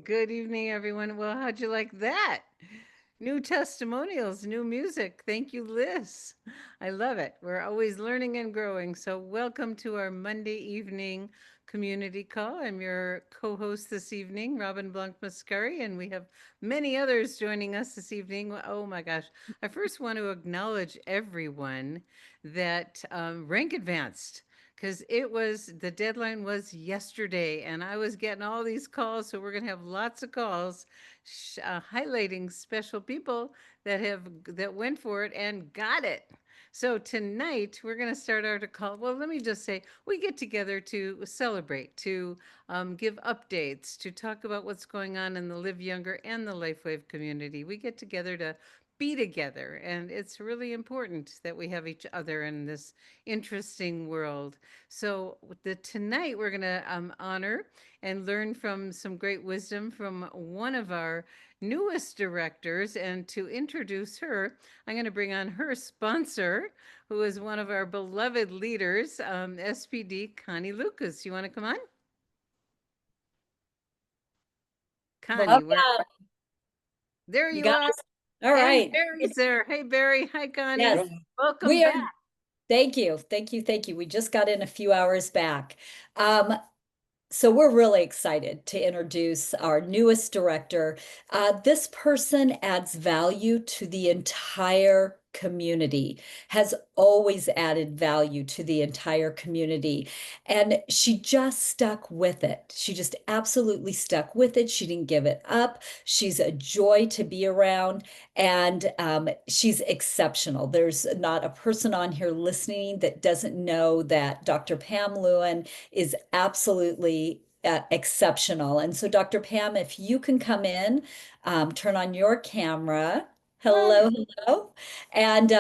good evening, everyone. Well, how'd you like that? New testimonials, new music. Thank you, Liz. I love it. We're always learning and growing. So, welcome to our Monday evening community call. I'm your co host this evening, Robin Blanc Muscari, and we have many others joining us this evening. Oh my gosh. I first want to acknowledge everyone that rank advanced because the deadline was yesterday and I was getting all these calls. So we're going to have lots of calls highlighting special people that went for it and got it. So tonight we're going to start our call. Well, let me just say we get together to celebrate, to give updates, to talk about what's going on in the Live Younger and the LifeWave community. We get together to be together, and it's really important that we have each other in this interesting world. So tonight we're going to honor and learn from some great wisdom from one of our newest directors. And to introduce her, I'm going to bring on her sponsor, who is one of our beloved leaders, SPD Connie Lucas. You want to come on? Connie, Love where? that. There You you guys. are. All And right. Barry's there. Hey, Barry. Hi, Connie. Yes. Welcome We are. back. Thank you. Thank you. Thank you. We just got in a few hours back. Um, So we're really excited to introduce our newest director. This person adds value to the entire community, has always added value to the entire community. And she just stuck with it. She just absolutely stuck with it. She didn't give it up. She's a joy to be around, and she's exceptional. There's not a person on here listening that doesn't know that Dr. Pam Lewin is absolutely exceptional. And so, Dr. Pam, if you can come in, turn on your camera. Hello, hello. And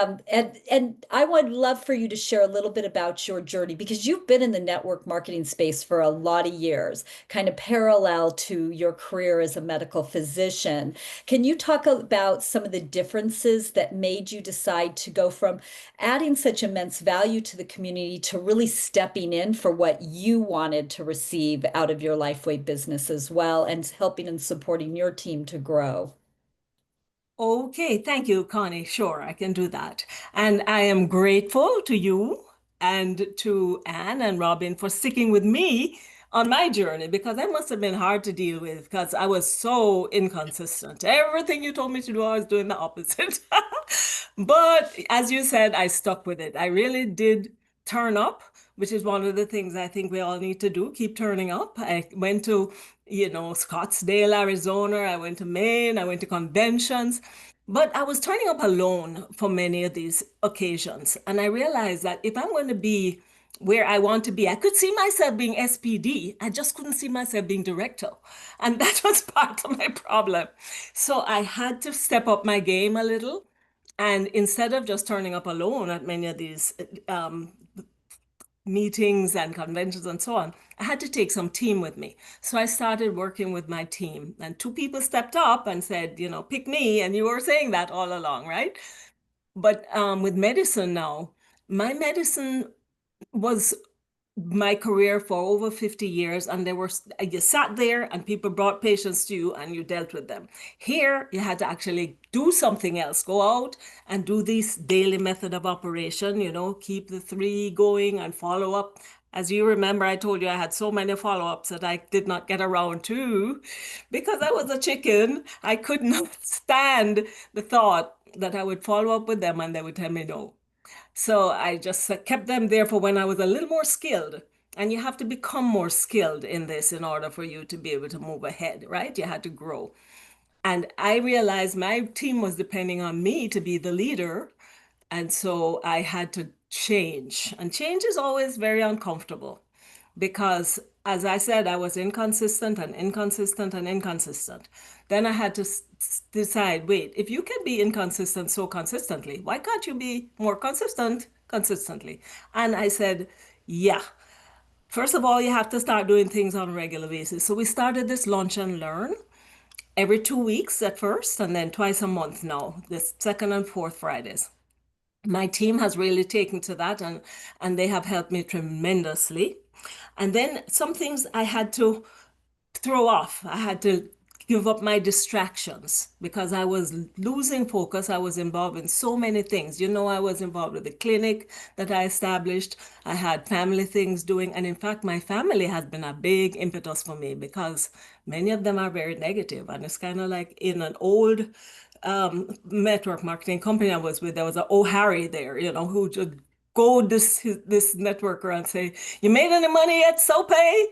I would love for you to share a little bit about your journey because you've been in the network marketing space for a lot of years, kind of parallel to your career as a medical physician. Can you talk about some of the differences that made you decide to go from adding such immense value to the community to really stepping in for what you wanted to receive out of your Lifeway business as well and helping and supporting your team to grow? Okay, thank you, Connie. Sure, I can do that. And I am grateful to you and to Anne and Robin for sticking with me on my journey because that must have been hard to deal with because I was so inconsistent. Everything you told me to do, I was doing the opposite. But as you said, I stuck with it. I really did turn up, which is one of the things I think we all need to do, keep turning up. I went to Scottsdale, Arizona. I went to Maine. I went to conventions. But I was turning up alone for many of these occasions. And I realized that if I'm going to be where I want to be, I could see myself being SPD. I just couldn't see myself being director. And that was part of my problem. So I had to step up my game a little. And instead of just turning up alone at many of these meetings and conventions and so on, I had to take some team with me. So I started working with my team, and two people stepped up and said, pick me. And you were saying that all along, right? But with medicine now, my medicine was my career for over 50 years, and you sat there and people brought patients to you and you dealt with them. Here you had to actually do something else, go out and do this daily method of operation, keep the three going and follow up. As you remember, I told you I had so many follow-ups that I did not get around to because I was a chicken. I could not stand the thought that I would follow up with them and they would tell me no. So I just kept them there for when I was a little more skilled. And you have to become more skilled in this in order for you to be able to move ahead, right? You had to grow. And I realized my team was depending on me to be the leader. And so I had to change. And change is always very uncomfortable because, as I said, I was inconsistent and inconsistent and inconsistent. Then I had to decide, wait, if you can be inconsistent so consistently, why can't you be more consistent consistently? And I said, yeah. First of all, you have to start doing things on a regular basis. So we started this Lunch and Learn every 2 weeks at first, and then twice a month now, the second and fourth Fridays. My team has really taken to that, and they have helped me tremendously. And then some things I had to throw off. I had to give up my distractions because I was losing focus. I was involved in so many things. I was involved with the clinic that I established. I had family things doing. And in fact, my family has been a big impetus for me because many of them are very negative. And it's kind of like in an old network marketing company I was with, there was a Harry there, who just go this networker and say, "You made any money yet, Sopay?"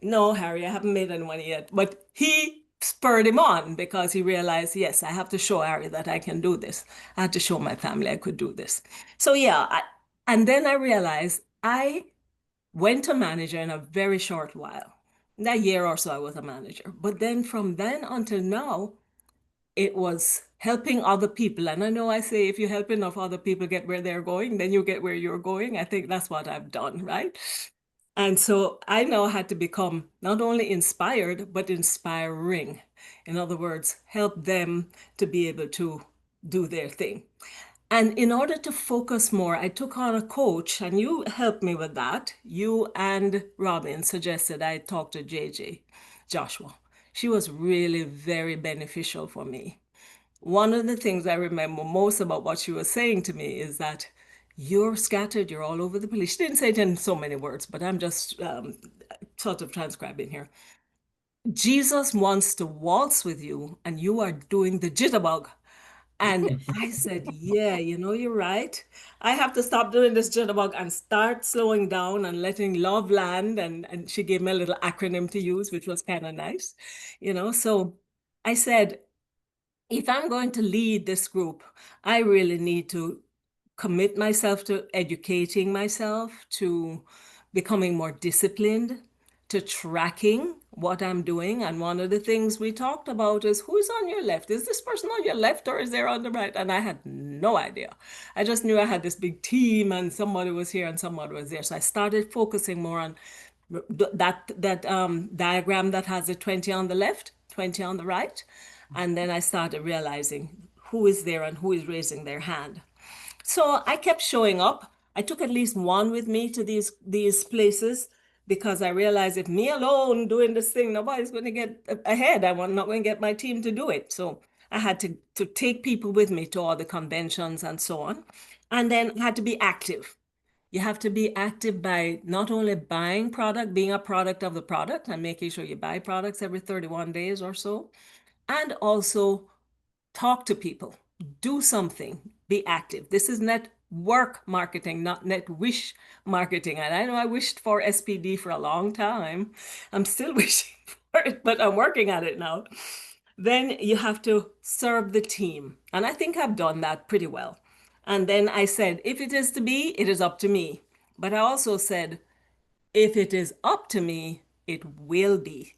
No, Harry, I haven't made any money yet. But he spurred him on because he realized, yes, I have to show Harry that I can do this. I had to show my family I could do this. So yeah, and then I realized I went to manager in a very short while. That year or so I was a manager. But then from then until now, it was helping other people. And I know I say if you help enough other people get where they're going, then you get where you're going. I think that's what I've done, right? And so I now had to become not only inspired, but inspiring. In other words, help them to be able to do their thing. And in order to focus more, I took on a coach, and you helped me with that. You and Robin suggested I talk to JJ Joshua. She was really very beneficial for me. One of the things I remember most about what she was saying to me is that you're scattered, you're all over the place. She didn't say it in so many words, but I'm just sort of transcribing here. Jesus wants to waltz with you, and you are doing the jitterbug. And I said, yeah, you're right. I have to stop doing this jitterbug and start slowing down and letting love land. And she gave me a little acronym to use, which was kind of nice. So I said, if I'm going to lead this group, I really need to commit myself to educating myself, to becoming more disciplined, to tracking what I'm doing. And one of the things we talked about is who's on your left? Is this person on your left or is there on the right? And I had no idea. I just knew I had this big team and somebody was here and somebody was there. So I started focusing more on that diagram that has the 20 on the left, 20 on the right. And then I started realizing who is there and who is raising their hand. So I kept showing up. I took at least one with me to these places because I realized if me alone doing this thing, nobody's going to get ahead. I'm not going to get my team to do it. So I had to take people with me to all the conventions and so on. And then I had to be active. You have to be active by not only buying product, being a product of the product and making sure you buy products every 31 days or so, and also talk to people, do something, be active. This is network marketing, not net wish marketing. And I know I wished for SPD for a long time. I'm still wishing for it, but I'm working at it now. Then you have to serve the team. And I think I've done that pretty well. And then I said, if it is to be, it is up to me. But I also said, if it is up to me, it will be.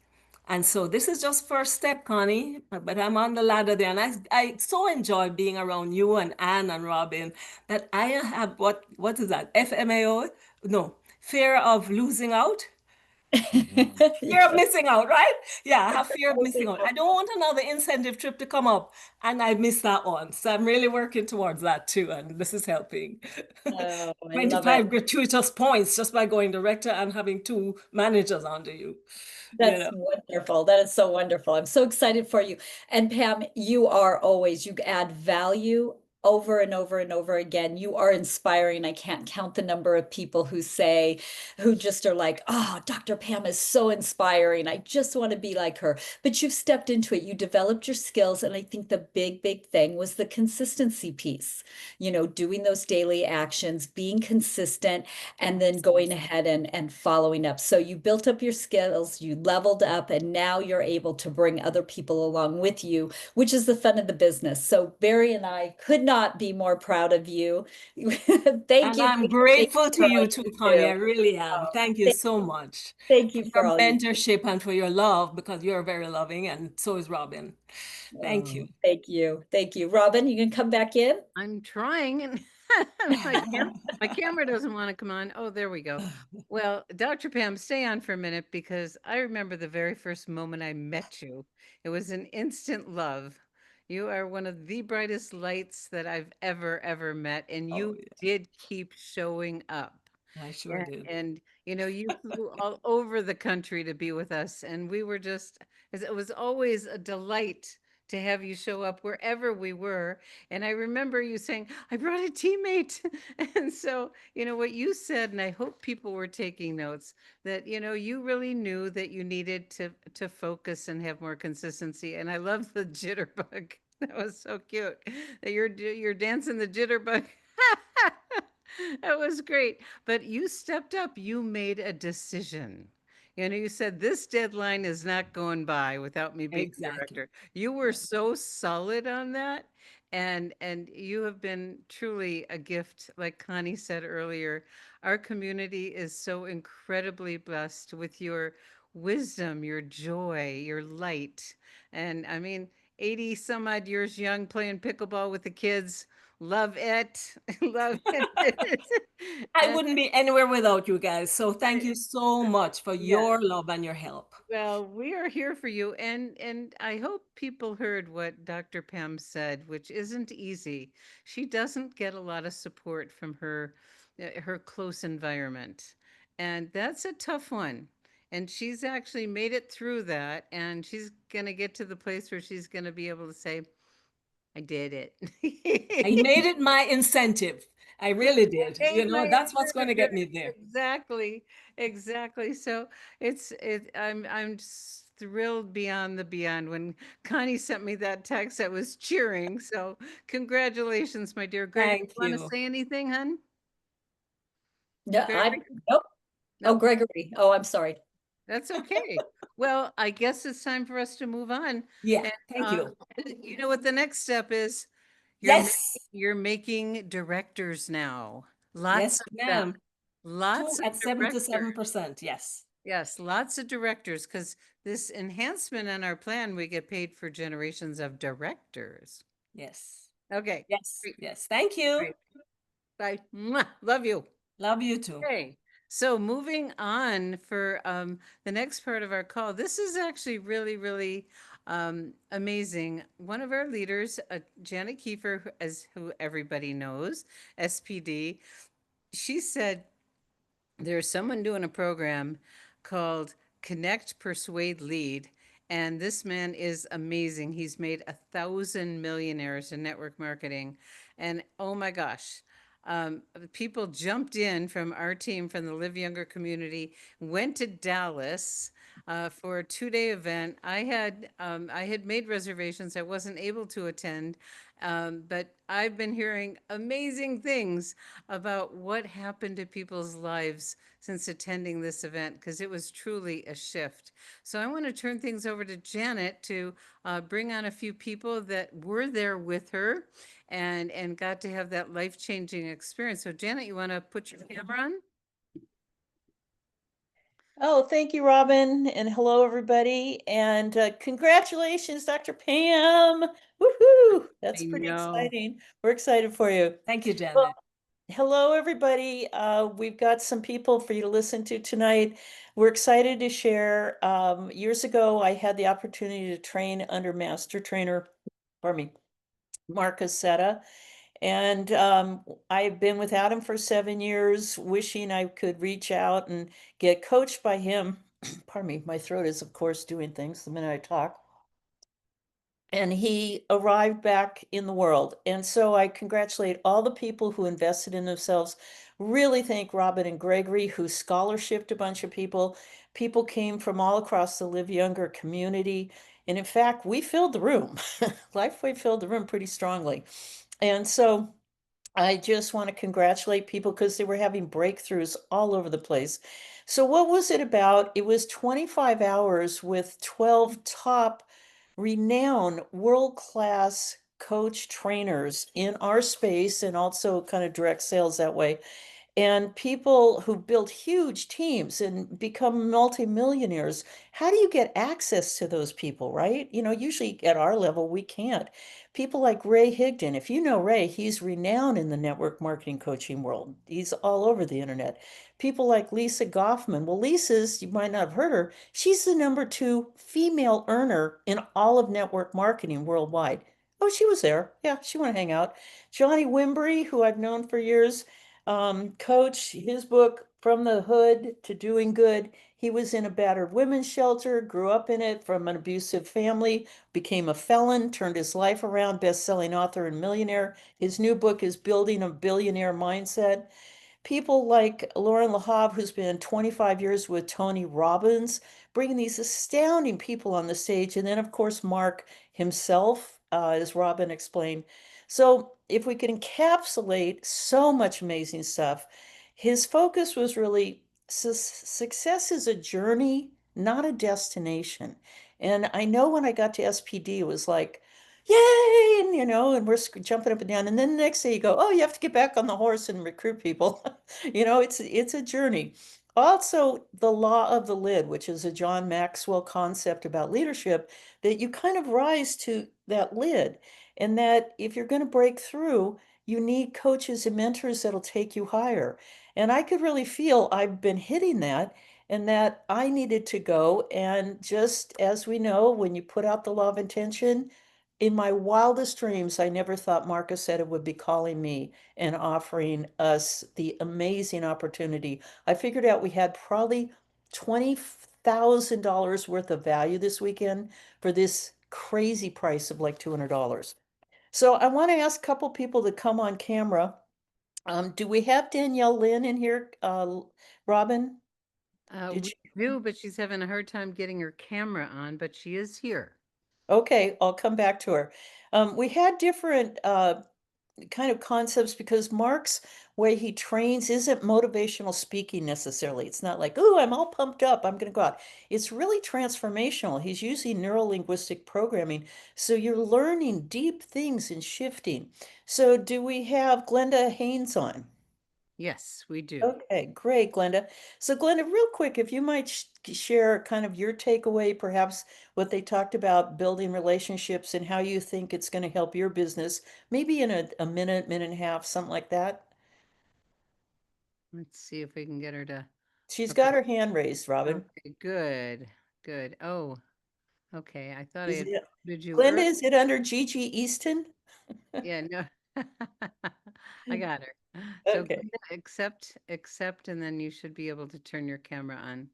And so this is just first step, Connie, but I'm on the ladder there. And I so enjoy being around you and Anne and Robin that I have what is that? FMAO? No, fear of losing out. Fear of missing out, right? Yeah, I have fear of missing out. I don't want another incentive trip to come up and I missed that one. So I'm really working towards that too. And this is helping. Oh, I love 25 it. gratuitous points just by going director and having two managers under you. That's wonderful. That is so wonderful. I'm so excited for you. And Pam, you add value over and over and over again. You are inspiring. I can't count the number of people who just are like, oh, Dr. Pam is so inspiring. I just want to be like her. But you've stepped into it. You developed your skills. And I think the big thing was the consistency piece, doing those daily actions, being consistent, and then going ahead and following up. So you built up your skills, you leveled up, and now you're able to bring other people along with you, which is the fun of the business. So Barry and I could not be more proud of you. Thank And you. I'm Thank grateful to for all you you too, Connie. I do. really am. Oh, Thank you so much thank for you for your all you do. mentorship and for your love because you're very loving and so is Robin. Thank you. Thank you. Thank you. Robin, you can come back in? I'm trying and my camera doesn't want to come on. Oh, there we go. Well, Dr. Pam, stay on for a minute because I remember the very first moment I met you. It was an instant love. You are one of the brightest lights that I've ever met, and Oh, you did keep showing up. I sure did. And you flew all over the country to be with us, and we were just It was always a delight to have you show up wherever we were. And I remember you saying, I brought a teammate. And so, what you said, and I hope people were taking notes, that, you really knew that you needed to focus and have more consistency. And I love the jitterbug. That was so cute that you're dancing the jitterbug. That was great. But you stepped up, you made a decision. You said this deadline is not going by without me being Exactly. director. You were so solid on that. And you have been truly a gift. Like Connie said earlier, our community is so incredibly blessed with your wisdom, your joy, your light. And I mean, 80 some odd years young, playing pickleball with the kids. Love it. Love it. I And wouldn't be anywhere without you guys. So thank you so much for yeah, your love and your help. well, we are here for you, and I hope people heard what Dr. Pam said, which isn't easy. She doesn't get a lot of support from her close environment, and that's a tough one. And she's actually made it through that, and she's gonna get to the place where she's gonna be able to say, "I did I it." made it my incentive. I really did. Made my That's what's going to incentive. get me there. Exactly, exactly. So I'm just thrilled beyond the beyond when Connie sent me that text. I was cheering. So congratulations, my dear Greg. Thank Want to you. say anything, hun? No, Gregory? nope. Oh, Nope. Gregory. Oh, I'm sorry. That's okay. Well, I guess it's time for us to move on. Yeah, And thank you. you know what the next step is? You're ma- Yes, you're making directors now. Lots yes, of them. ma'am. Two Lots of at directors. 77%. Yes, Yes, lots of directors, because this enhancement in our plan, we get paid for generations of directors. yes, Okay, yes, great, yes. Thank you. great. Bye. Mwah. Love you. Love you too. Okay, so moving on for the next part of our call. This is actually really, really amazing. One of our leaders, Janet Kiefer, as who everybody knows, SPD, she said, there's someone doing a program called Connect, Persuade, Lead. And this man is amazing. He's made 1,000 millionaires in network marketing. And oh my gosh, people jumped in from our team from the Live Younger community, went to Dallas for a 2-day event. I had made reservations. I wasn't able to attend, but I've been hearing amazing things about what happened to people's lives since attending this event, because it was truly a shift. So I want to turn things over to Janet to bring on a few people that were there with her and got to have that life-changing experience. So Janet, you want to put your camera on? Oh, thank you, Robin, and hello, everybody. And congratulations, Dr. Pam. Woohoo! That's I pretty know. exciting. We're excited for you. Thank you, Well, Janet. hello, everybody. We've got some people for you to listen to tonight. We're excited to share. Years ago, I had the opportunity to train under master trainer, pardon me, Mark Aceta. And I've been without him for 7 years, wishing I could reach out and get coached by him. Pardon me, my throat is, of course, doing things the minute I talk. And he arrived back in the world. And so I congratulate all the people who invested in themselves. Really thank Robin and Gregory, who scholarshiped a bunch of people. People came from all across the Live Younger community. And in fact, we filled the room. Lifeway filled the room pretty strongly. And so I just want to congratulate people because they were having breakthroughs all over the place. So, what was it about? It was 25 hours with 12 top, renowned, world-class coach trainers in our space and also kind of direct sales that way, and people who build huge teams and become multimillionaires. How do you get access to those people, right? Usually at our level, we can't. People like Ray Higdon, if you know Ray, he's renowned in the network marketing coaching world. He's all over the internet. People like Lisa Goffman. Well, Lisa's, you might not have heard her, she's the #2 female earner in all of network marketing worldwide. Oh, she was there. Yeah, she want to hang out. Johnny Wimbury, who I've known for years, Coach, his book, From the Hood to Doing Good. He was in a battered women's shelter, grew up in it from an abusive family, became a felon, turned his life around, best-selling author and millionaire. His new book is Building a Billionaire Mindset. People like Lauren LaHave, who's been 25 years with Tony Robbins, bringing these astounding people on the stage. And then, of course, Mark himself, as Robin explained. So if we can encapsulate so much amazing stuff, his focus was really success is a journey, not a destination. And I know when I got to SPD, it was like, yay, and and we're jumping up and down. And then the next day you go, oh, you have to get back on the horse and recruit people. It's a journey. Also, the law of the lid, which is a John Maxwell concept about leadership, that you kind of rise to that lid. And that if you're going to break through, you need coaches and mentors that'll take you higher. And I could really feel I've been hitting that and that I needed to go. And just as we know, when you put out the law of intention, in my wildest dreams, I never thought Mark Accetta would be calling me and offering us the amazing opportunity. I figured out we had probably $20,000 worth of value this weekend for this crazy price of like $200. So I want to ask a couple people to come on camera. Do we have Danielle Lynn in here, Robin? Did We she? do, but she's having a hard time getting her camera on, but she is here. Okay, I'll come back to her. We had different kind of concepts because Mark's way he trains isn't motivational speaking necessarily. It's not like, oh, I'm all pumped up, I'm going to go out. It's really transformational. He's using neuro-linguistic programming. So you're learning deep things and shifting. So do we have Glenda Haynes on? Yes, we do. Okay, great, Glenda. So Glenda, real quick, if you might share kind of your takeaway, perhaps what they talked about building relationships and how you think it's going to help your business, maybe in a minute, minute and a half, something like that. Let's see if we can get her to. She's Okay. got her hand raised, Robin. Okay, good, good. Oh, okay. I thought I Is had it, did you Glenda, is it under Gigi Easton? Yeah, no. I got her. So Okay. Glenda, accept, and then you should be able to turn your camera on.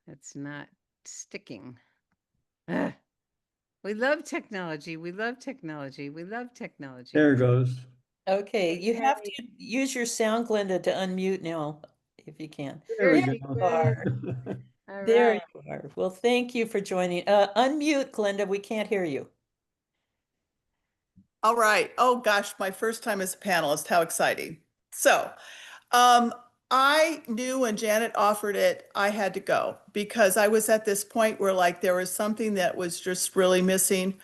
It's not sticking. Ugh. We love technology. We love technology. We love technology. There it goes. Okay, you have Yay. to use your sound, Glenda, to unmute now, if you can. There we Very go. You are. good. All There right. you are. Well, thank you for joining. Unmute, Glenda. We can't hear you. All right. Oh gosh, my first time as a panelist. How exciting. So, I knew when Janet offered it, I had to go because I was at this point where like there was something that was just really missing.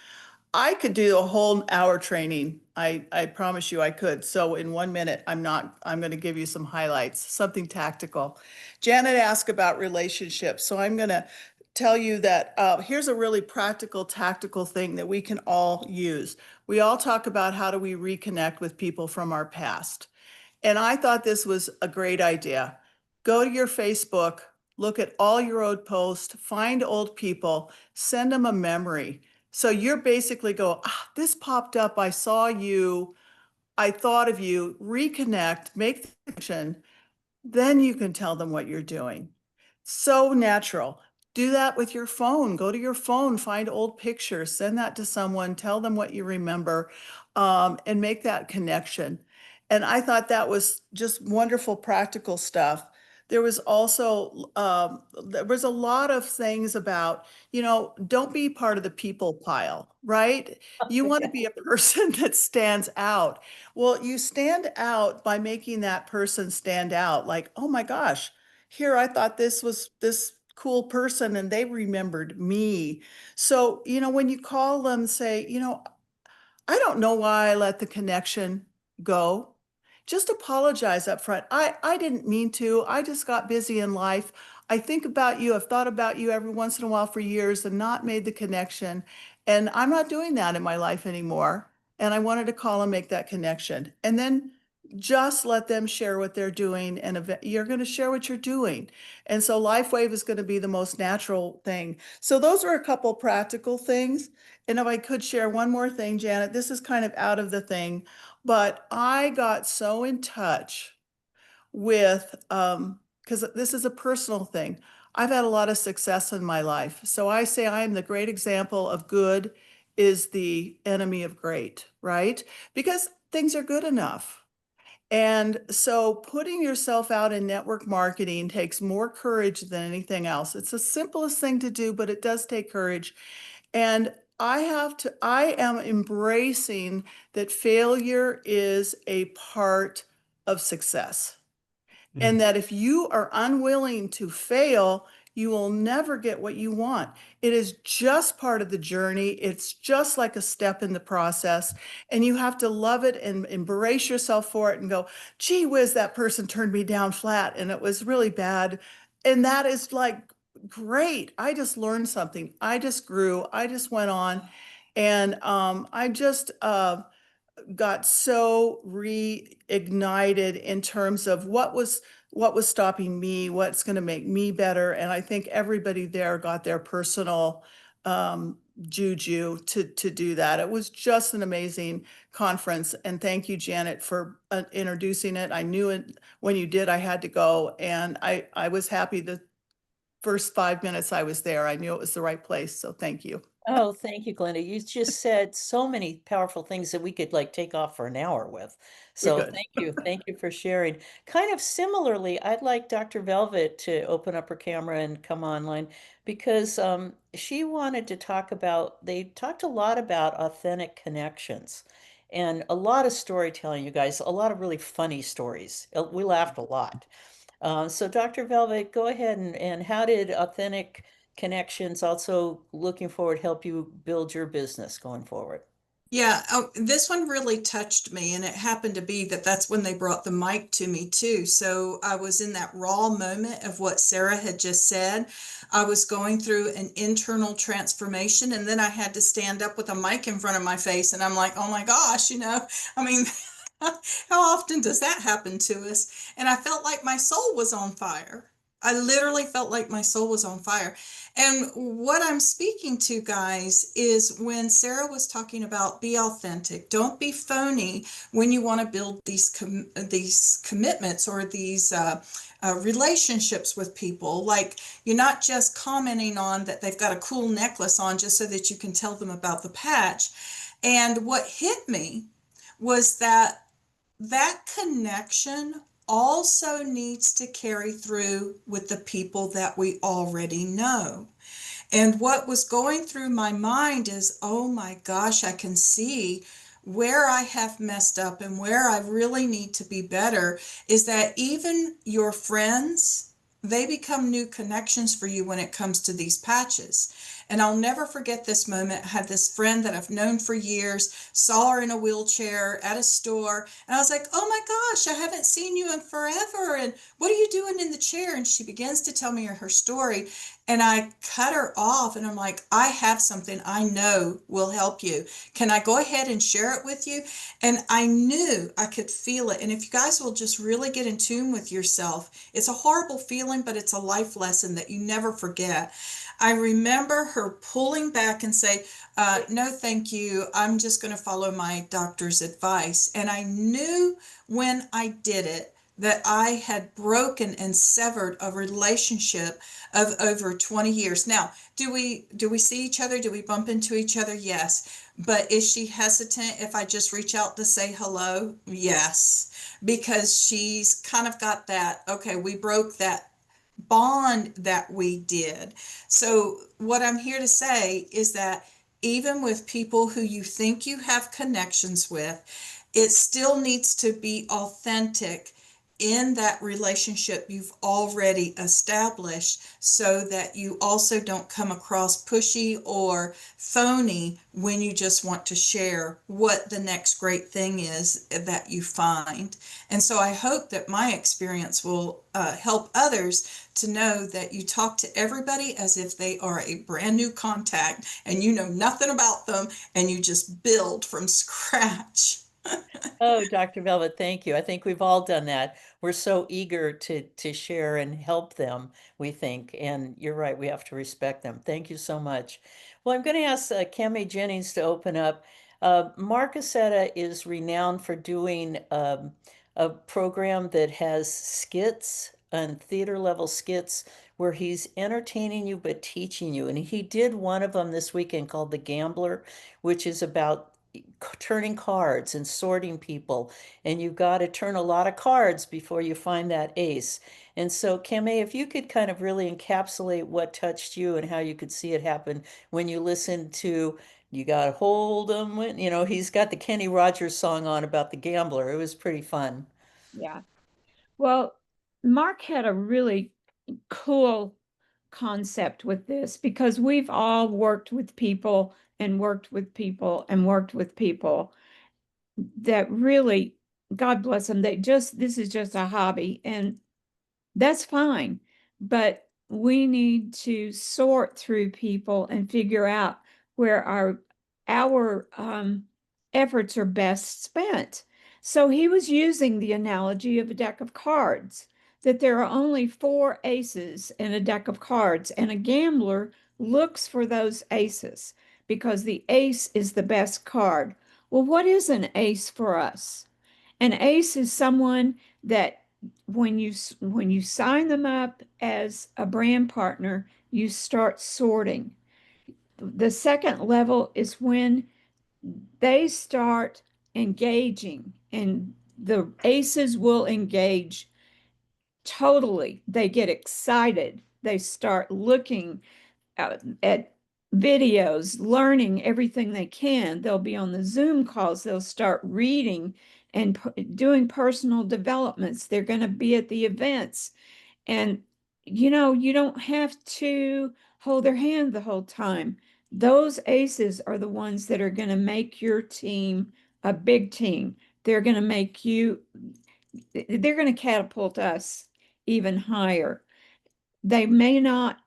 I could do a whole hour training. I promise you I could. So in 1 minute, I'm going to give you some highlights, something tactical. Janet asked about relationships. So I'm going to tell you that here's a really practical, tactical thing that we can all use. We all talk about how do we reconnect with people from our past. And I thought this was a great idea. Go to your Facebook, look at all your old posts, find old people, send them a memory. So you're basically go, this popped up, I saw you, I thought of you, reconnect, make the connection, then you can tell them what you're doing. So natural. Do that with your phone. Go to your phone, find old pictures, send that to someone, tell them what you remember, and make that connection. And I thought that was just wonderful, practical stuff. There was also there was a lot of things about, don't be part of the people pile, right? You want to be a person that stands out. Well, you stand out by making that person stand out. Like, oh my gosh, here I thought this was this cool person and they remembered me. So, when you call them, say, I don't know why I let the connection go. Just apologize up front. I didn't mean to. I just got busy in life. I think about you. I've thought about you every once in a while for years and not made the connection. And I'm not doing that in my life anymore. And I wanted to call and make that connection. And then just let them share what they're doing, and you're going to share what you're doing. And so LifeWave is going to be the most natural thing. So those are a couple practical things. And if I could share one more thing, Janet, this is kind of out of the thing, but I got so in touch with, because this is a personal thing. I've had a lot of success in my life. So I say I am the great example of good is the enemy of great, right? Because things are good enough. And so putting yourself out in network marketing takes more courage than anything else. It's the simplest thing to do, but it does take courage. And I am embracing that failure is a part of success. And that if you are unwilling to fail, you will never get what you want. It is just part of the journey. It's just like a step in the process. And you have to love it and embrace yourself for it and go, gee whiz, that person turned me down flat and it was really bad. And that is like, great. I just learned something. I just grew. I just went on. And I just got so reignited in terms of what was stopping me, what's going to make me better. And I think everybody there got their personal juju to do that. It was just an amazing conference. And thank you, Janet, for introducing it. I knew it when you did, I had to go. And I was happy the first 5 minutes I was there. I knew it was the right place. So thank you. Oh, thank you, Glenda. You just said so many powerful things that we could like take off for an hour with. So Good. thank you. Thank you for sharing. Kind of similarly, I'd like Dr. Velvet to open up her camera and come online because she wanted to talk about, they talked a lot about authentic connections and a lot of storytelling, you guys, a lot of really funny stories. We laughed a lot. So Dr. Velvet, go ahead and how did authentic connections also looking forward help you build your business going forward? Yeah, this one really touched me, and it happened to be that that's when they brought the mic to me too. So I was in that raw moment of what Sarah had just said. I was going through an internal transformation, and then I had to stand up with a mic in front of my face, and I'm like, oh my gosh, I mean, how often does that happen to us? And I felt like my soul was on fire. I literally felt like my soul was on fire. And what I'm speaking to, guys, is when Sarah was talking about be authentic, don't be phony when you want to build these commitments or these relationships with people. Like, you're not just commenting on that they've got a cool necklace on just so that you can tell them about the patch. And what hit me was that connection also needs to carry through with the people that we already know. And what was going through my mind is, oh my gosh, I can see where I have messed up and where I really need to be better, is that even your friends, they become new connections for you when it comes to these patches. And I'll never forget this moment. I had this friend that I've known for years, saw her in a wheelchair at a store. And I was like, oh my gosh, I haven't seen you in forever. And what are you doing in the chair? And she begins to tell me her story. And I cut her off and I'm like, I have something I know will help you. Can I go ahead and share it with you? And I knew I could feel it. And if you guys will just really get in tune with yourself, it's a horrible feeling, but it's a life lesson that you never forget. I remember her pulling back and say, no, thank you. I'm just going to follow my doctor's advice. And I knew when I did it that I had broken and severed a relationship of over 20 years. Now, do we see each other? Do we bump into each other? Yes. But is she hesitant if I just reach out to say hello? Yes. Because she's kind of got that, okay, we broke that bond that we did. So what I'm here to say is that even with people who you think you have connections with, it still needs to be authentic in that relationship you've already established, so that you also don't come across pushy or phony when you just want to share what the next great thing is that you find. And so I hope that my experience will help others to know that you talk to everybody as if they are a brand new contact and you know nothing about them, and you just build from scratch. Oh, Dr. Velvet, thank you. I think we've all done that. We're so eager to share and help them, we think. And you're right, we have to respect them. Thank you so much. Well, I'm going to ask Cami Jennings to open up. Mark Aceta is renowned for doing a program that has skits and theater level skits where he's entertaining you but teaching you. And he did one of them this weekend called The Gambler, which is about turning cards and sorting people, and you've got to turn a lot of cards before you find that ace. And so, Kame, if you could kind of really encapsulate what touched you and how you could see it happen when you listened to You Gotta Hold 'em, when, he's got the Kenny Rogers song on about the gambler. It was pretty fun. Yeah. Well, Mark had a really cool concept with this because we've all worked with people and worked with people and worked with people that really, God bless them, this is just a hobby and that's fine. But we need to sort through people and figure out where our efforts are best spent. So he was using the analogy of a deck of cards, that there are only 4 aces in a deck of cards, and a gambler looks for those aces because the ace is the best card. Well, what is an ace for us? An ace is someone that when you sign them up as a brand partner, you start sorting. The second level is when they start engaging, and the aces will engage totally. They get excited. They start looking at videos, learning everything they can. They'll be on the Zoom calls. They'll start reading and doing personal developments. They're going to be at the events. And, you don't have to hold their hand the whole time. Those aces are the ones that are going to make your team a big team. They're going to they're going to catapult us even higher. They may not,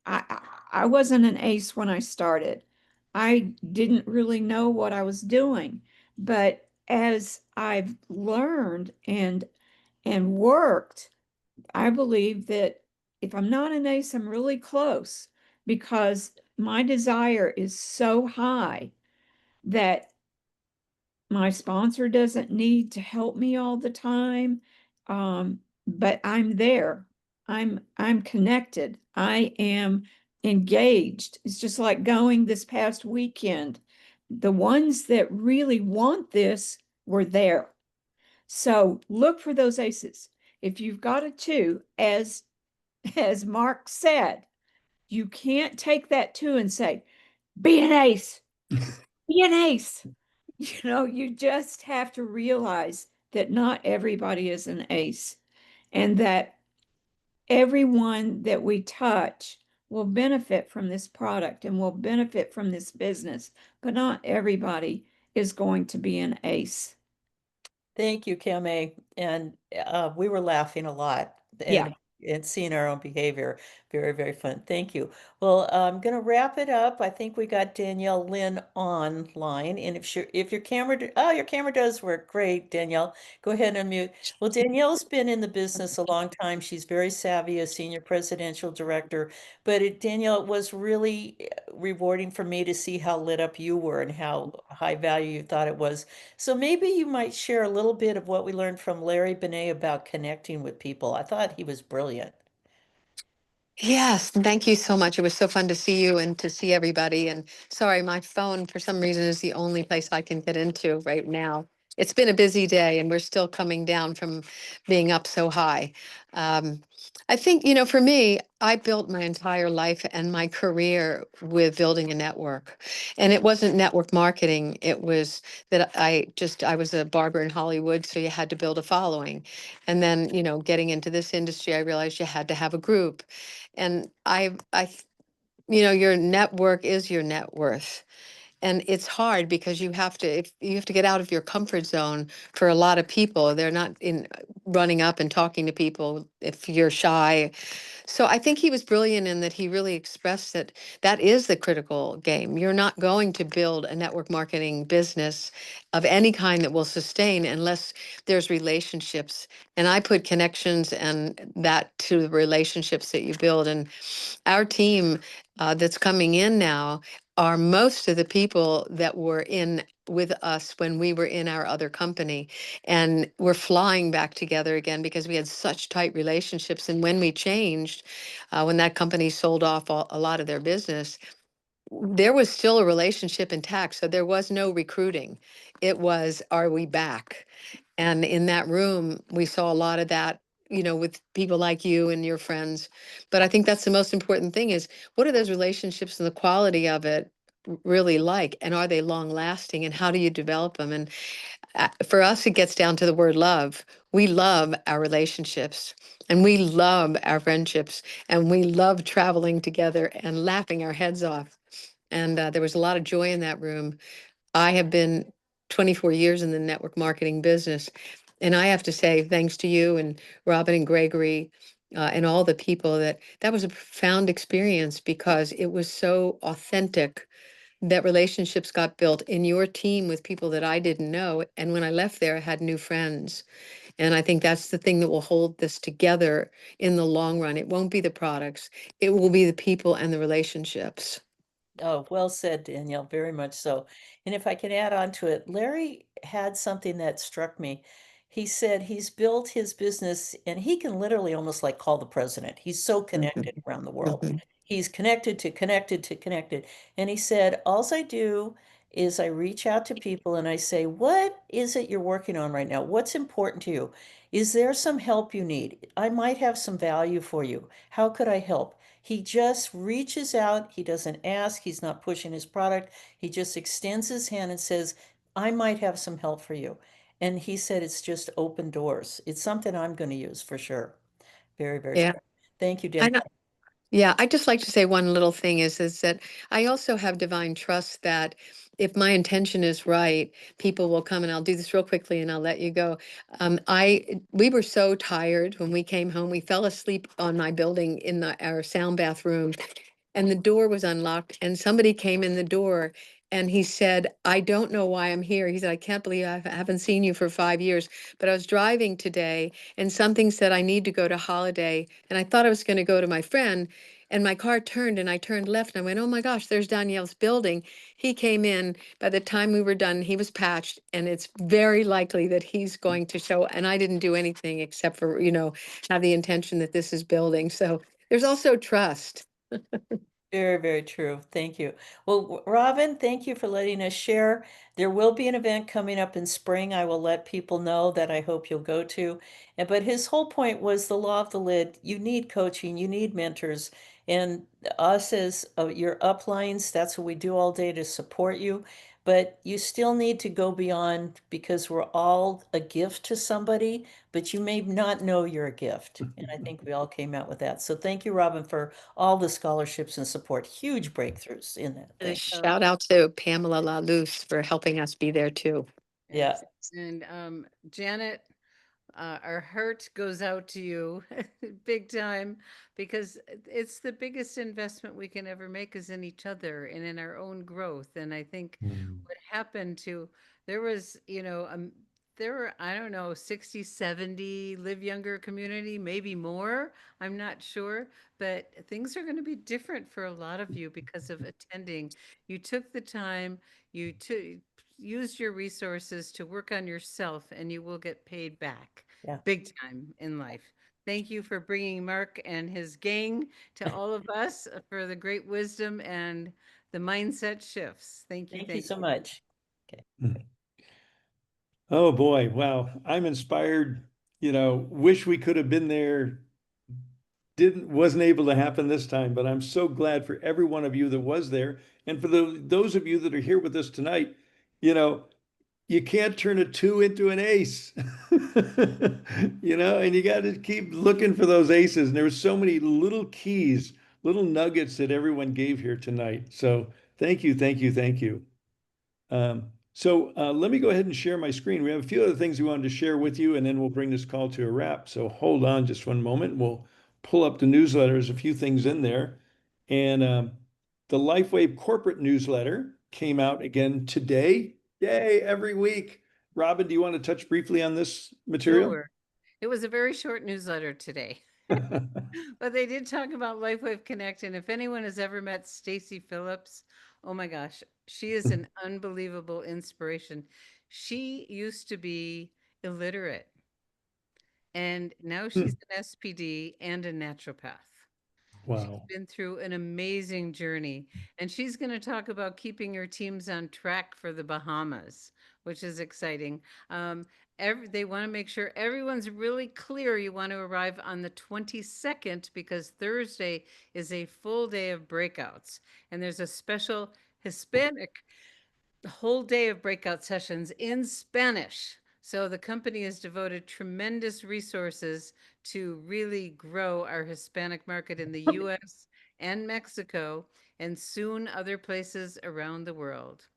I wasn't an ace when I started. I didn't really know what I was doing. But as I've learned and worked, I believe that if I'm not an ace, I'm really close because my desire is so high that my sponsor doesn't need to help me all the time. But I'm there. I'm connected. I am engaged. It's just like going this past weekend. The ones that really want this were there. So look for those aces. If you've got a 2, as Mark said, you can't take that 2 and say, be an ace, be an ace. You just have to realize that not everybody is an ace and that everyone that we touch will benefit from this product and will benefit from this business, but not everybody is going to be an ace. Thank you, Kame. And we were laughing a lot Yeah. and seeing our own behavior. Very, very fun. Thank you. Well, I'm going to wrap it up. I think we got Danielle Lynn online. And if your camera, your camera does work. Great, Danielle. Go ahead and unmute. Well, Danielle's been in the business a long time. She's very savvy, a senior presidential director. But Danielle, it was really rewarding for me to see how lit up you were and how high value you thought it was. So maybe you might share a little bit of what we learned from Larry Benet about connecting with people. I thought he was brilliant. Yes, thank you so much. It was so fun to see you and to see everybody. And sorry, my phone for some reason is the only place I can get into right now. It's been a busy day and we're still coming down from being up so high. I think, for me, I built my entire life and my career with building a network. And it wasn't network marketing. It was that I was a barber in Hollywood, so you had to build a following. And then, getting into this industry, I realized you had to have a group. And your network is your net worth. And it's hard because if you have to get out of your comfort zone for a lot of people. They're not in running up and talking to people if you're shy. So I think he was brilliant in that he really expressed that that is the critical game. You're not going to build a network marketing business of any kind that will sustain unless there's relationships. And I put connections and that to the relationships that you build. And our team that's coming in now are most of the people that were in with us when we were in our other company. And we're flying back together again because we had such tight relationships. And when we changed, when that company sold off a lot of their business, there was still a relationship intact. So there was no recruiting. It was, are we back? And in that room, we saw a lot of that, with people like you and your friends. But I think that's the most important thing is what are those relationships and the quality of it really like? And are they long lasting? And how do you develop them? And for us, it gets down to the word love. We love our relationships and we love our friendships and we love traveling together and laughing our heads off. And there was a lot of joy in that room. I have been 24 years in the network marketing business. And I have to say, thanks to you and Robin and Gregory and all the people that was a profound experience because it was so authentic that relationships got built in your team with people that I didn't know. And when I left there, I had new friends. And I think that's the thing that will hold this together in the long run. It won't be the products, it will be the people and the relationships. Oh, well said, Danielle, very much so. And if I can add on to it, Larry had something that struck me. He said he's built his business and he can literally almost like call the president. He's so connected around the world. Mhm. He's connected to connected to connected. And he said, alls I do is I reach out to people and I say, what is it you're working on right now? What's important to you? Is there some help you need? I might have some value for you. How could I help? He just reaches out. He doesn't ask. He's not pushing his product. He just extends his hand and says, I might have some help for you. And he said, it's just open doors. It's something I'm going to use for sure. Very, very Yeah. strong. Thank you, I Dan. know. Yeah, I just like to say one little thing is that I also have divine trust that if my intention is right, people will come and I'll do this real quickly and I'll let you go. We were so tired when we came home. We fell asleep on my building in our sound bathroom and the door was unlocked and somebody came in the door and he said, I don't know why I'm here. He said, I can't believe I haven't seen you for 5 years, but I was driving today and something said I need to go to Holiday. And I thought I was going to go to my friend and my car turned and I turned left and I went, oh my gosh, there's Danielle's building. He came in. By the time we were done, he was patched and it's very likely that he's going to show. And I didn't do anything except for, have the intention that this is building. So there's also trust. Very, very true. Thank you. Well, Robin, thank you for letting us share. There will be an event coming up in spring. I will let people know that I hope you'll go to. But his whole point was the law of the lid. You need coaching, you need mentors. And us as your uplines, that's what we do all day to support you. But you still need to go beyond because we're all a gift to somebody, but you may not know you're a gift. And I think we all came out with that. So thank you, Robin, for all the scholarships and support, huge breakthroughs in that. And a Thank you. shout out to Pamela LaLuz for helping us be there too. Yeah. And Janet, our heart goes out to you big time because it's the biggest investment we can ever make is in each other and in our own growth. And I think what happened there was, there were, I don't know, 60, 70 Live Younger community, maybe more. I'm not sure, but things are going to be different for a lot of you because of attending. You took the time, you used your resources to work on yourself and you will get paid back. Yeah. Big time in life. Thank you for bringing Mark and his gang to all of us for the great wisdom and the mindset shifts. Thank you. Thank you so much. Okay. Oh boy, wow. I'm inspired, wish we could have been there. Wasn't able to happen this time, but I'm so glad for every one of you that was there. And for those of you that are here with us tonight, you can't turn a 2 into an ace, and you got to keep looking for those aces. And there were so many little keys, little nuggets that everyone gave here tonight. So thank you, thank you, thank you. Let me go ahead and share my screen. We have a few other things we wanted to share with you, and then we'll bring this call to a wrap. So hold on just one moment. We'll pull up the newsletter. There's a few things in there. And the LifeWave corporate newsletter came out again today. Yay, every week. Robin, do you want to touch briefly on this material? Sure. It was a very short newsletter today. But they did talk about LifeWave Connect, and if anyone has ever met Stacy Phillips, oh my gosh, she is an unbelievable inspiration. She used to be illiterate, and now she's an SPD and a naturopath. Wow. She's been through an amazing journey, and she's going to talk about keeping your teams on track for the Bahamas, which is exciting. They want to make sure everyone's really clear. You want to arrive on the 22nd because Thursday is a full day of breakouts, and there's a special Hispanic whole day of breakout sessions in Spanish. So the company has devoted tremendous resources to really grow our Hispanic market in the US and Mexico, and soon other places around the world.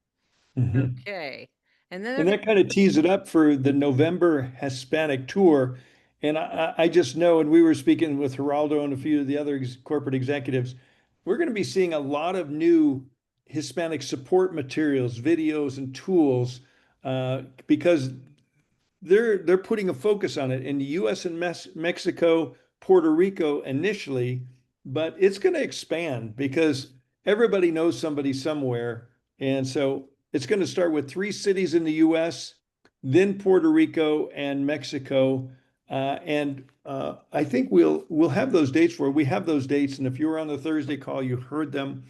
Mhm. Okay. And then And that kind of tees it up for the November Hispanic tour. And I just know, and we were speaking with Geraldo and a few of the other corporate executives, we're going to be seeing a lot of new Hispanic support materials, videos, and tools because they're putting a focus on it in the U.S. and Mexico, Puerto Rico initially, but it's going to expand because everybody knows somebody somewhere, and so it's going to start with 3 cities in the U.S., then Puerto Rico and Mexico, and I think we'll have those dates for. We have those dates, and if you were on the Thursday call, you heard them.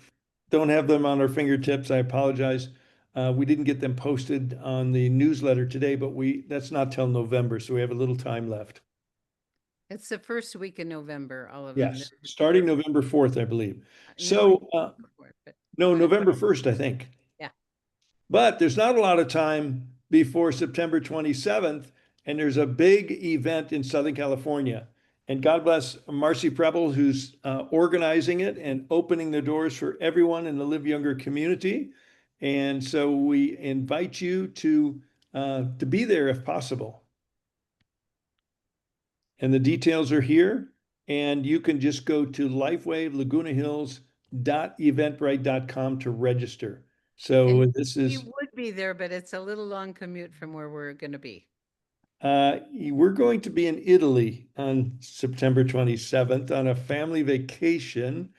Don't have them on our fingertips. I apologize. We didn't get them posted on the newsletter today, but that's not till November, so we have a little time left. it's the first week in November, all of Yes, them. starting November 4th, I believe. No, So, before, but no, November 1st, I think. Yeah. But there's not a lot of time before September 27th, and there's a big event in Southern California. And God bless Marcy Preble, who's organizing it and opening the doors for everyone in the Live Younger community. And so we invite you to be there if possible. And the details are here. And you can just go to lifewave.lagunahills.eventbrite.com to register. So and this we is, would be there, but it's a little long commute from where we're going to be. we're going to be in Italy on September 27th on a family vacation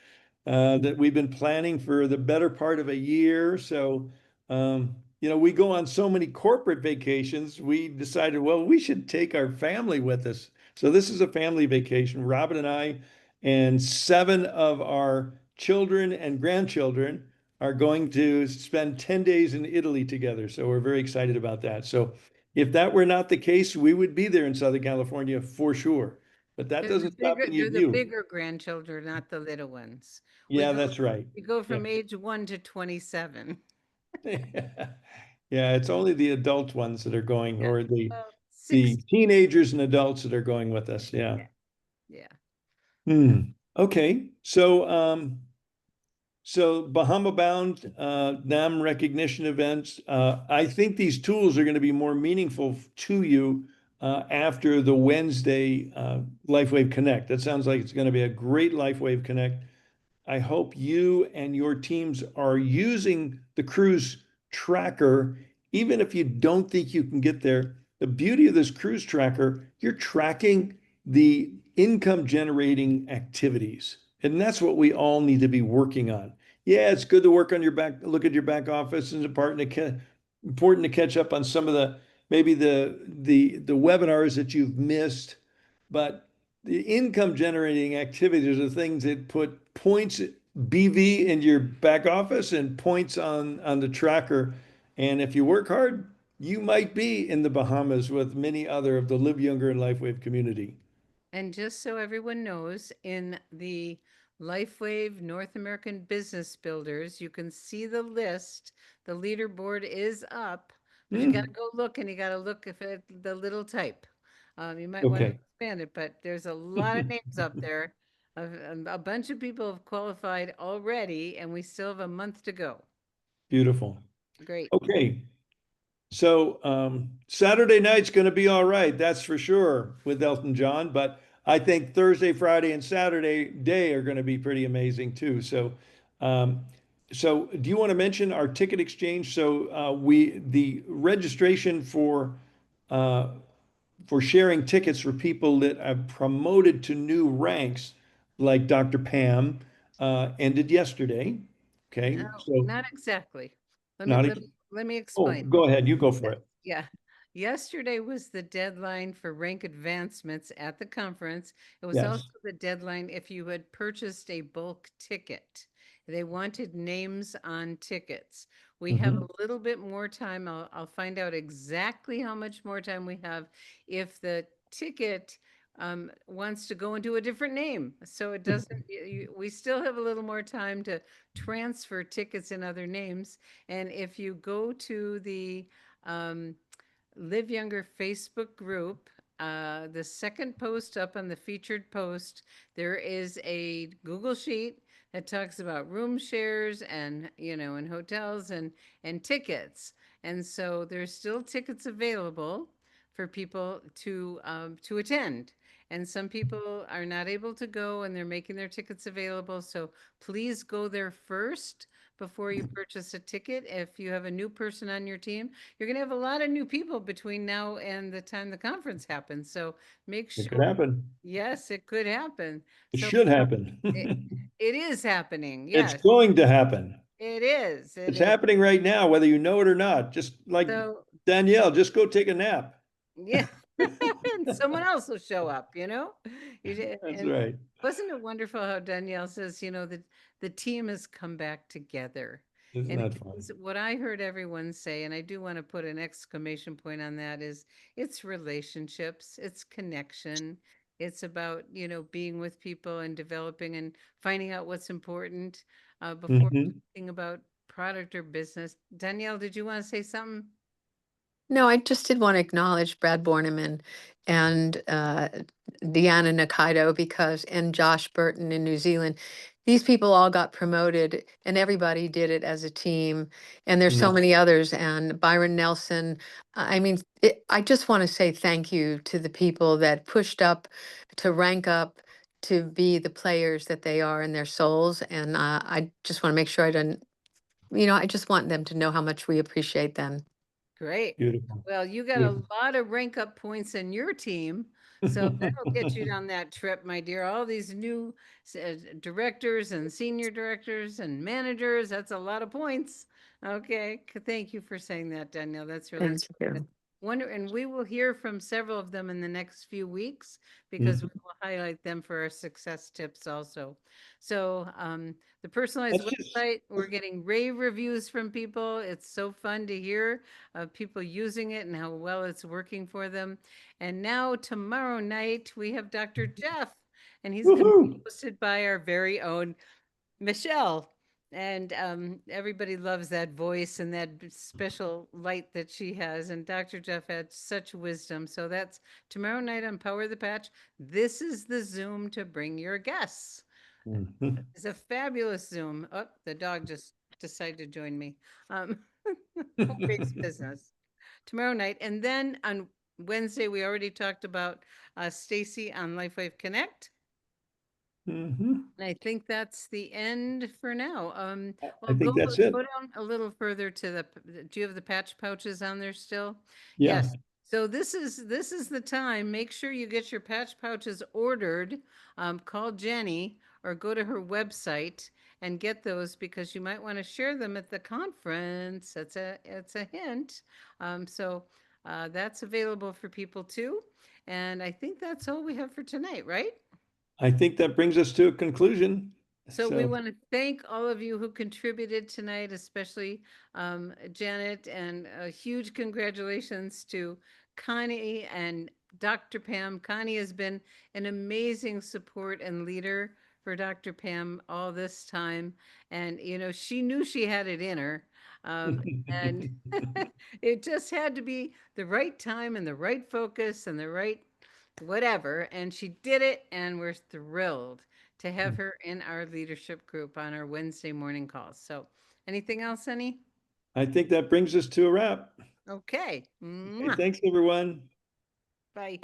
that we've been planning for the better part of a year. So, we go on so many corporate vacations, we decided, well, we should take our family with us. So this is a family vacation. Robin and I and 7 of our children and grandchildren are going to spend 10 days in Italy together. So we're very excited about that. So if that were not the case, we would be there in Southern California for sure. But that doesn't stop any They're of the you. bigger grandchildren, not the little ones. Yeah, that's right. We go from age 1 to 27. Yeah, it's only the adult ones that are going, or the Well, the 6, teenagers and adults that are going with us. Yeah. yeah. Okay. So Bahama Bound, NAM recognition events. I think these tools are going to be more meaningful to you after the Wednesday LifeWave Connect. That sounds like it's going to be a great LifeWave Connect. I hope you and your teams are using the cruise tracker, even if you don't think you can get there. The beauty of this cruise tracker, you're tracking the income generating activities. And that's what we all need to be working on. Yeah, it's good to work on look at your back office. It's important to catch up on some of maybe the webinars that you've missed, but the income generating activities are things that put points, BV, in your back office and points on the tracker. And if you work hard, you might be in the Bahamas with many other of the Live Younger and LifeWave community. And just so everyone knows, in the LifeWave North American Business Builders, you can see the list. The leaderboard is up, but you got to go look, and you got to look at the little type. You might want to Okay. expand it, but there's a lot of names up there. A bunch of people have qualified already, and we still have a month to go. Beautiful. Great. Okay. So Saturday night's going to be all right, that's for sure, with Elton John. But I think Thursday, Friday, and Saturday day are going to be pretty amazing too. Um, so do you want to mention our ticket exchange? So the registration uh, for sharing tickets for people that are promoted to new ranks, like Dr. Pam, ended yesterday. Okay, No, so not exactly. not. Let me Oh, explain. go ahead. You go for it. Yeah. Yesterday was the deadline for rank advancements at the conference. It was Yes. also the deadline if you had purchased a bulk ticket. They wanted names on tickets. We have a little bit more time. I'll find out exactly how much more time we have if the ticket wants to go into a different name. So it doesn't, we still have a little more time to transfer tickets in other names. And if you go to the Live Younger Facebook group, the second post up on the featured post, there is a Google Sheet that talks about room shares and, and hotels and tickets. And so there's still tickets available for people to attend. And some people are not able to go and they're making their tickets available. So please go there first before you purchase a ticket. If you have a new person on your team, you're going to have a lot of new people between now and the time the conference happens. So make It could sure, happen. yes, it could happen. It So should happen. it is happening. It's Yes, going to happen. it is. It It's is. happening right now, whether you know it or not. Just like So, Danielle, just go take a nap. yeah. And someone else will show up, That's And right. wasn't it wonderful how Danielle says, that the team has come back together. Isn't And that fun? what I heard everyone say, and I do want to put an exclamation point on that, is it's relationships, it's connection. It's about, being with people and developing and finding out what's important before Mhm. thinking about product or business. Danielle, did you want to say something? No, I just did want to acknowledge Brad Borneman and Deanna Nakaido and Josh Burton in New Zealand. These people all got promoted and everybody did it as a team. And there's so Yeah. many others. And Byron Nelson, I mean, I just want to say thank you to the people that pushed up to rank up to be the players that they are in their souls. And I just want to make sure I just want them to know how much we appreciate them. Great. Beautiful. Well, you got a lot of rank up points in your team. So that'll get you on that trip, my dear. All these new directors and senior directors and managers, that's a lot of points. Okay. Thank you for saying that, Danielle. That's really Thank you. and we will hear from several of them in the next few weeks because we will highlight them for our success tips also. So the personalized That's just- website, we're getting rave reviews from people. It's so fun to hear of people using it and how well it's working for them. And now tomorrow night we have Dr. Jeff, and he's going to be Woohoo! hosted by our very own Michelle. And everybody loves that voice and that special light that she has. And Dr. Jeff had such wisdom. So that's tomorrow night on Power the Patch. This is the Zoom to bring your guests. Mhm. It's a fabulous Zoom. Oh, the dog just decided to join me. Big business. Tomorrow night. And then on Wednesday, we already talked about Stacy on LifeWave Connect. Mhm. And I think that's the end for now. I think that's it. Go down a little further to do you have the patch pouches on there still? Yeah. Yes. So this is the time. Make sure you get your patch pouches ordered. Call Jenny or go to her website and get those because you might want to share them at the conference. It's a hint. That's available for people too. And I think that's all we have for tonight, right? I think that brings us to a conclusion. So we want to thank all of you who contributed tonight, especially Janet, and a huge congratulations to Connie and Dr. Pam. Connie has been an amazing support and leader for Dr. Pam all this time. And, she knew she had it in her. And it just had to be the right time and the right focus and the right whatever. And she did it, and we're thrilled to have her in our leadership group on our Wednesday morning calls. So anything else, Annie? I think that brings us to a wrap. Okay. Okay, thanks, everyone. Bye.